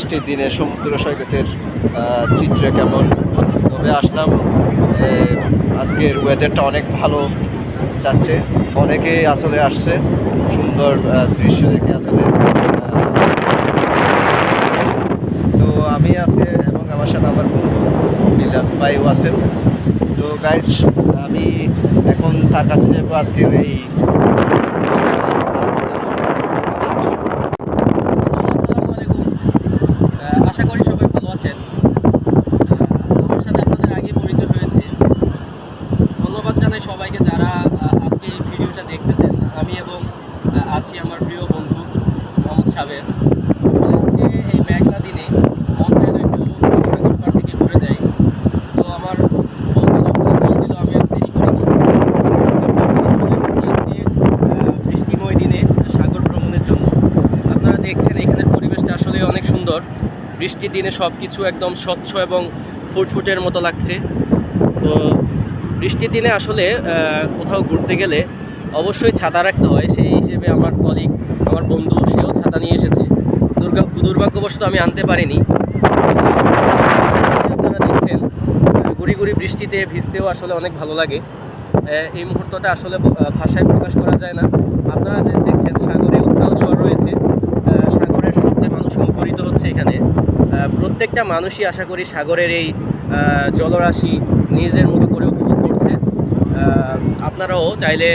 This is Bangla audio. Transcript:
বৃষ্টির দিনে সমুদ্র সৈকতের চিত্র কেমন। তবে আসলাম, আজকের ওয়েদারটা অনেক ভালো যাচ্ছে, অনেকেই আসলে আসছে সুন্দর দৃশ্য দেখে আসলে। তো আমি আছি এবং আমার সাথে আমার বন্ধু মিলান ভাইও আছেন। তো গাইস, আমি এখন তার কাছে যাবো আজকের এই আশা করি সবাই ভালো আছেন। আমার সাথে আপনাদের আগে পরিচয় হয়েছে। ধন্যবাদ জানাই সবাইকে যারা আজকে এই ভিডিওটা দেখতেছেন। আমি এবং আছি আমার প্রিয় বন্ধু মোহাম্মদ সাবের। আজকে এই মেঘলা দিনে মন চাইলো একটু সাগর পাড় থেকে ঘুরে যাই। তো আমার বন্ধু যখন কল দিল আমি আর দেরি করিনি। বৃষ্টিময় দিনে সাগর ভ্রমণের জন্য। আপনারা দেখছেন এখানের পরিবেশটা আসলে অনেক সুন্দর। বৃষ্টির দিনে সব কিছু একদম স্বচ্ছ এবং ফুটফুটের মতো লাগছে। তো বৃষ্টির দিনে আসলে কোথাও ঘুরতে গেলে অবশ্যই ছাতা রাখতে হয়। সেই হিসেবে আমার কলিগ, আমার বন্ধু, সেও ছাতা নিয়ে এসেছে। দুর্ভাগ্যবশত আমি আনতে পারিনি। আপনারা দেখছেন গুড়ি গুড়ি বৃষ্টিতে ভিজতেও আসলে অনেক ভালো লাগে। এই মুহূর্তটা আসলে ভাষায় প্রকাশ করা যায় না। আপনারা দেখছেন সাগরে উত্তাল জোয়ার রয়েছে। সাগরের শব্দে মানুষ মুখরিত হচ্ছে এখানে। প্রত্যেকটা মানুষই আশা করি সাগরের এই জলরাশি নিজের মতো করে উপভোগ করছে। আপনারাও চাইলে